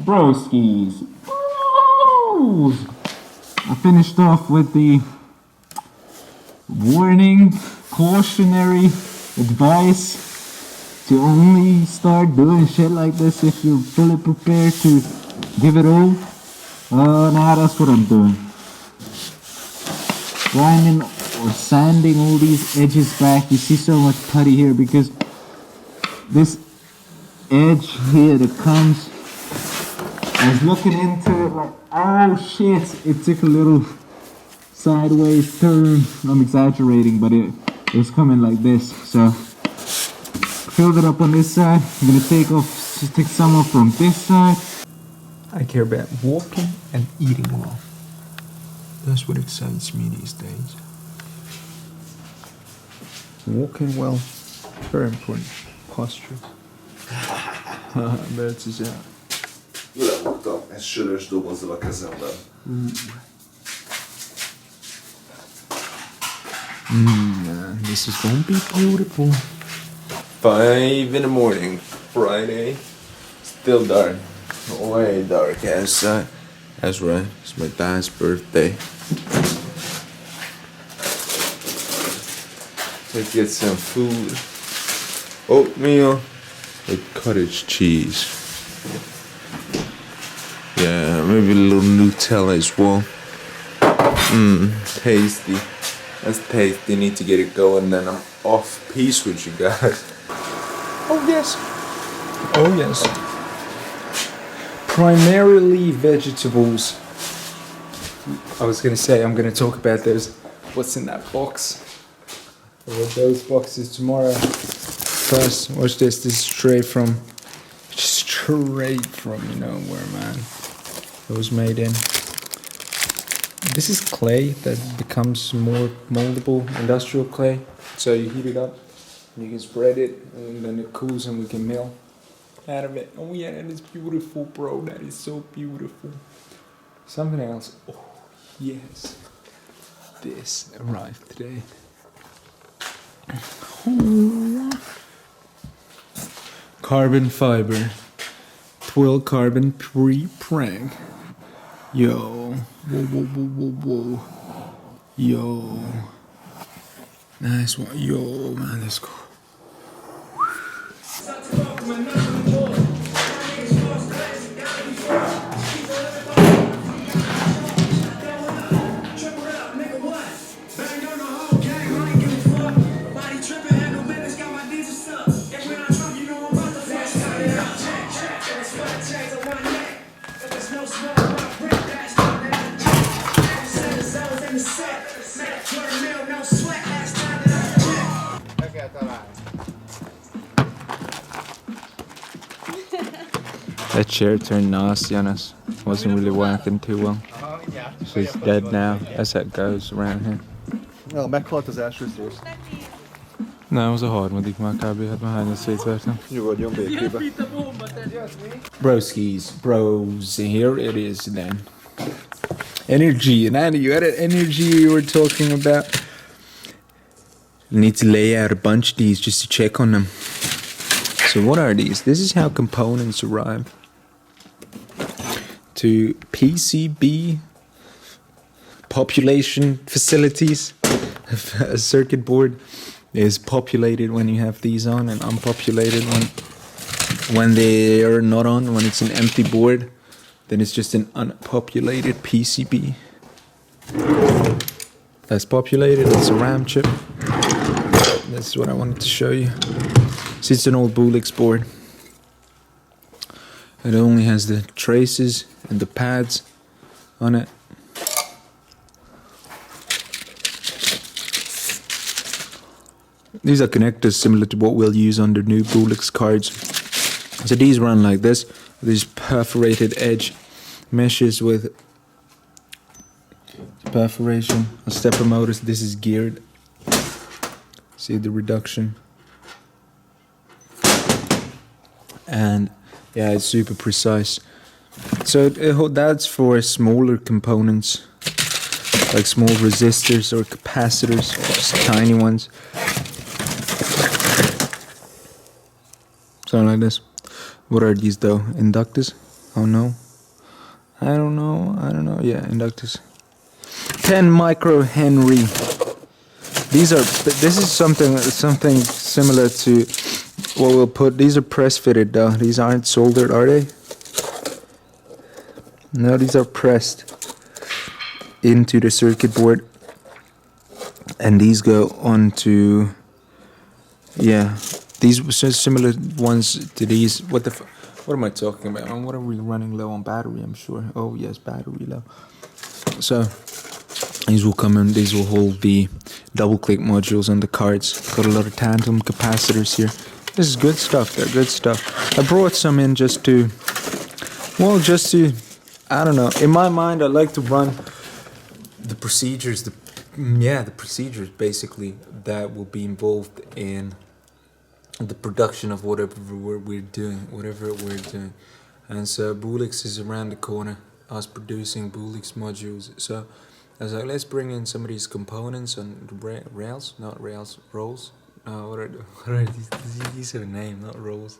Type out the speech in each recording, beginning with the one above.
Broskies. Bros. I finished off with the warning, cautionary advice to only start doing shit like this if you're fully prepared to give it all. Now that's what I'm doing. Grinding or sanding all these edges back. You see so much putty here because this edge here that comes, I was looking into it like, oh shit, it took a little sideways turn. I'm exaggerating, but it was coming like this. So filled it up on this side. I'm gonna take some off from this side. I care about walking and eating well. That's what excites me these days. Walking well, very important. Posture. That's his out. Leraktam egy sörös dobozzal a kezemben. This is gonna be beautiful. 5 in the morning, Friday. Still dark. Way dark outside. That's right, it's my dad's birthday. Let's get some food. Oatmeal with cottage cheese. Yeah, maybe a little Nutella as well. Tasty. That's tasty. Need to get it going, then I'm off. Peace with you guys. Oh yes. Oh yes. Primarily vegetables. I was gonna say I'm gonna talk about those. What's in that box? Or those boxes tomorrow. First, watch this. This is straight from you know where, man. It was made in. This is clay that becomes more moldable, industrial clay. So you heat it up, and you can spread it, and then it cools, and we can mill out of it. Oh yeah, that is beautiful, bro. That is so beautiful. Something else. Oh yes, this arrived today. Carbon fiber, 12 carbon pre-preg. Yo, whoa. Yo, nice one. Yo, man, that's cool. That chair turned nasty on us. Wasn't really working too well. She's dead now. That's how it goes around here. Ja, meghalt az első szó. No, az a harmadik már kb. Hát már hányat szétvertem. Nyugodjon békébe. Broskies, bros, here it is then. Energy, and Andy, you had an energy you were talking about. Need to lay out a bunch of these just to check on them. So what are these? This is how components arrive to PCB population facilities. A circuit board is populated when you have these on, and unpopulated when they are not on. When it's an empty board, then it's just an unpopulated PCB. That's populated. It's a RAM chip. This is what I wanted to show you. See, it's an old Boolix board. It only has the traces and the pads on it. These are connectors similar to what we'll use on the new Boolix cards. So these run like this. These perforated edge meshes with perforation on stepper motors. This is geared. See the reduction. And yeah, it's super precise. So that's for smaller components, like small resistors or capacitors, just tiny ones. Something like this. What are these though? Inductors? Oh no. I don't know. Yeah, inductors. 10 microhenry. This is something similar to what we'll put. These are press fitted though. These aren't soldered, are they? No, these are pressed into the circuit board. And these go onto, yeah, these are similar ones to these. What am I talking about? What are we running low on battery? I'm sure. Oh yes, battery low. So these will come in. These will hold the double click modules on the cards. Got a lot of tandem capacitors here. This is good stuff. They're good stuff. I brought some in just to, I don't know. In my mind, I like to run the procedures. The procedures basically that will be involved in the production of whatever we're doing. And so Boolix is around the corner, us producing Boolix modules. So I was like, let's bring in some of these components on the rolls. What are these? These have a name, not rolls.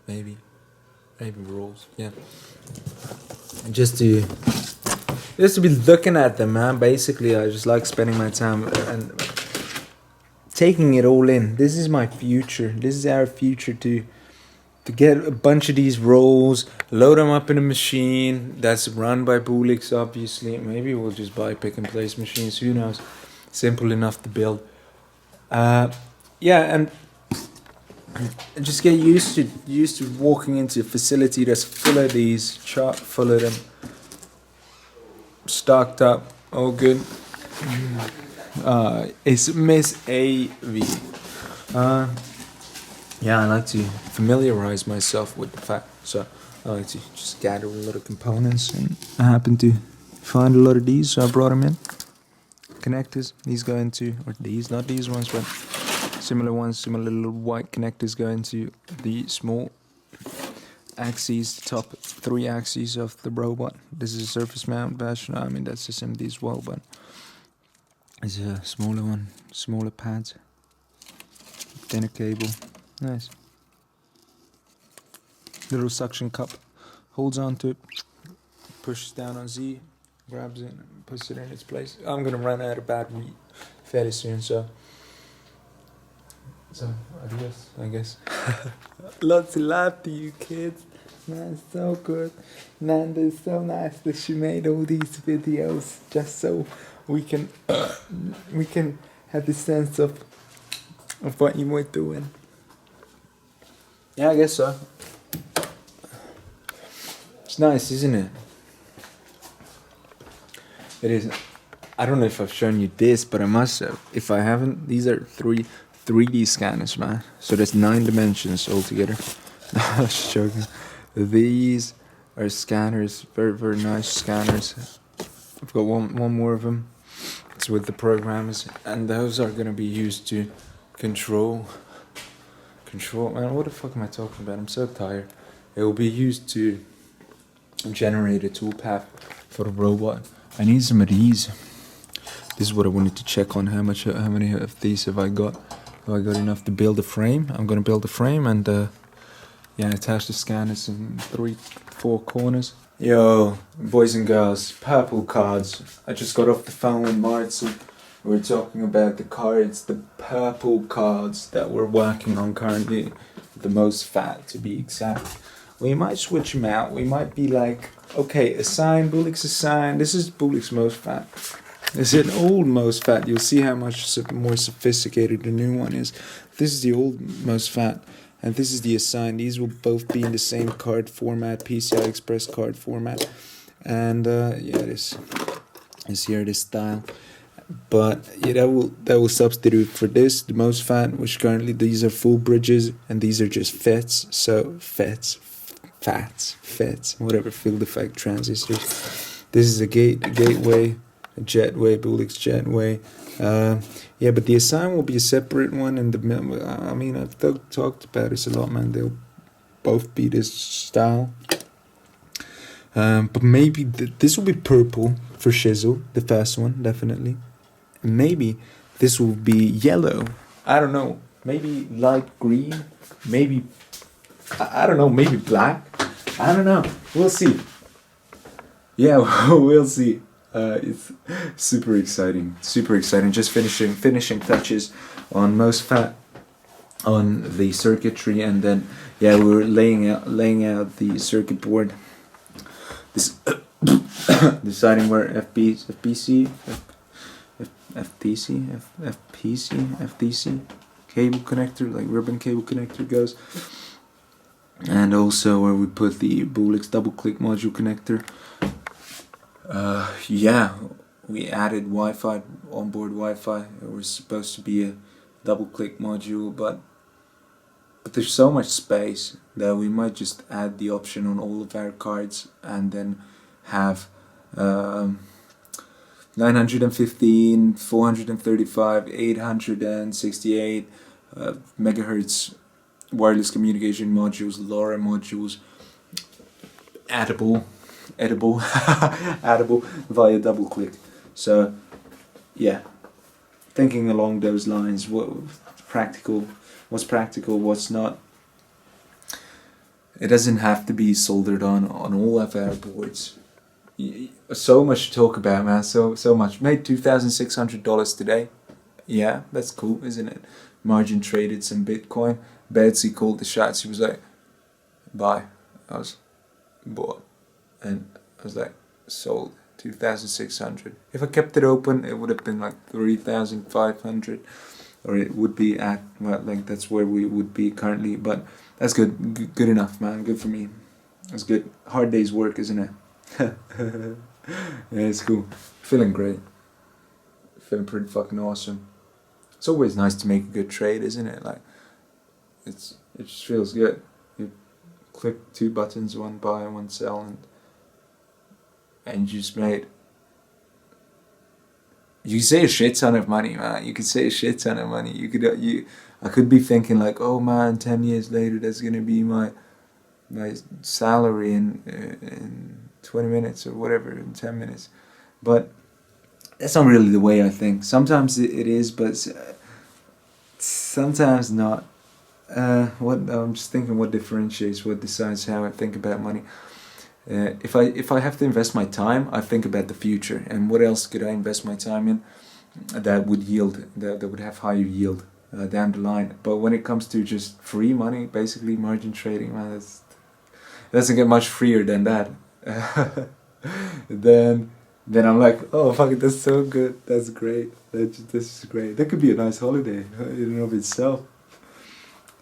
Maybe rolls. Yeah. And just to be looking at them, man. Basically, I just like spending my time and taking it all in. This is my future. This is our future to get a bunch of these rolls, load them up in a machine that's run by Boolix, obviously. Maybe we'll just buy pick and place machines. Who knows? Simple enough to build. And just get used to walking into a facility that's full of these, chock full of them, stocked up, all good. It's Miss AV. I like to familiarize myself with the fact, so I like to just gather a lot of components, and I happen to find a lot of these, so I brought them in. Connectors, these go into, or these, not these ones, but similar ones, similar little white connectors go into the small axes, the top 3 axes of the robot. This is a surface mount version. I mean, that's SMD as well, but it's a smaller one, smaller pads, thinner cable. Nice. Little suction cup, holds onto it, pushes down on Z, grabs it, and puts it in its place. I'm gonna run out of battery fairly soon, so adios, I guess. Lots of love to you kids. Man, it's so good. Nanda is so nice that she made all these videos just so we can have the sense of what you were doing. Yeah, I guess so. It's nice, isn't it? It is. I don't know if I've shown you this, but I must have. If I haven't, these are 3D scanners, man. So there's 9 dimensions altogether. I was joking. These are scanners, very, very nice scanners. I've got one more of them. It's with the programmers, and those are gonna be used to control. Man, what the fuck am I talking about? I'm so tired. It will be used to generate a toolpath for the robot. I need some of these. This is what I wanted to check on. How many of these have I got? Have I got enough to build a frame? I'm gonna build a frame and attach the scanners in 3-4 corners. Yo, boys and girls, purple cards. I just got off the phone with Martin. We're talking about the cards, the purple cards that we're working on currently. The most fat, to be exact. We might switch them out. We might be like, okay, assign, Boolix assign. This is Boolix most fat. This is an old most fat. You'll see how much more sophisticated the new one is. This is the old most fat. And this is the assign. These will both be in the same card format, PCI Express card format. And this here, this style. But yeah, that will substitute for this, the most fat, which currently these are full bridges and these are just FETs. So FETs, whatever, field effect transistors. This is a gateway, a jetway, Boolix jetway. But the assign will be a separate one, and I've talked about this a lot, man. They'll both be this style. But maybe this will be purple for shizzle, the first one, definitely. Maybe this will be yellow. I don't know. Maybe light green. Maybe I don't know. Maybe black. I don't know. We'll see. Yeah, we'll see. It's super exciting. Super exciting. Just finishing touches on most fat on the circuitry, and then yeah, we were laying out the circuit board. This deciding where FPC cable connector, like ribbon cable connector, goes, and also where we put the Boolix double click module connector. Yeah, we added Wi-Fi, onboard Wi-Fi. It was supposed to be a double click module, but there's so much space that we might just add the option on all of our cards, and then have 915, 435, 868 megahertz wireless communication modules, LoRa modules, edible edible via double click. So yeah, thinking along those lines, what's practical, what's not. It doesn't have to be soldered on all of our boards. So much to talk about, man. So much. Made $2,600 today. Yeah, that's cool, isn't it? Margin traded some Bitcoin. Betsy called the shots. She was like, buy. I was bought. And I was like, sold. 2,600. If I kept it open, it would have been like 3,500, or it would be at, well, like that's where we would be currently. But that's good. Good enough, man. Good for me. That's good. Hard day's work, isn't it? Yeah, it's cool. Feeling great. Feeling pretty fucking awesome. It's always nice to make a good trade, isn't it? Like, it just feels good. You click 2 buttons, one buy and one sell, and you just made. You can say a shit ton of money, man. You could say a shit ton of money. I could be thinking like, oh man, 10 years later, that's gonna be my salary in 20 minutes or whatever, in 10 minutes. But that's not really the way I think. Sometimes it is, but sometimes not. I'm just thinking what differentiates, what decides how I think about money. If I have to invest my time, I think about the future, and what else could I invest my time in that would yield, that would have higher yield down the line. But when it comes to just free money, basically margin trading, man, it doesn't get much freer than that. then I'm like, oh fuck it, that's so good, that's great, this is great. That could be a nice holiday in and of itself,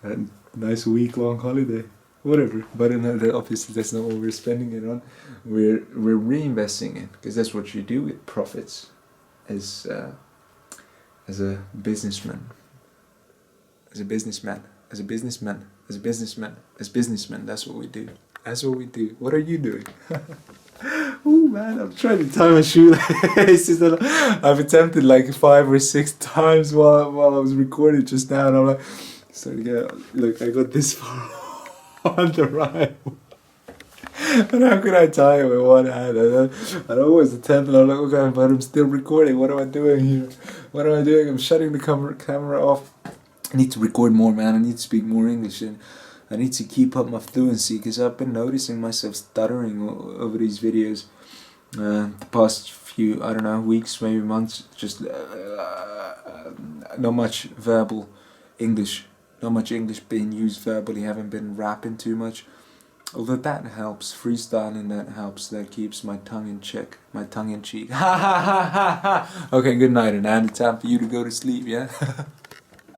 a nice week-long holiday, whatever. But obviously that's not what we're spending it on. We're reinvesting it, because that's what you do with profits as a businessman. As a businessman. That's what we do. What are you doing? Oh man, I'm trying to tie my shoelaces. I've attempted like 5 or 6 times while I was recording just now, and I'm like, starting to get, look, I got this far on the right. And how could I tie it with one hand? I always attempt, and I'm like, okay, but I'm still recording. What am I doing here? I'm shutting the camera off. I need to record more, man. I need to speak more English, and I need to keep up my fluency, because I've been noticing myself stuttering over these videos the past few, I don't know, weeks, maybe months. Just not much verbal English. Not much English being used verbally. Haven't been rapping too much. Although that helps. Freestyling, that helps. That keeps my tongue in check. My tongue in cheek. Okay, good night, and now it's time for you to go to sleep, yeah?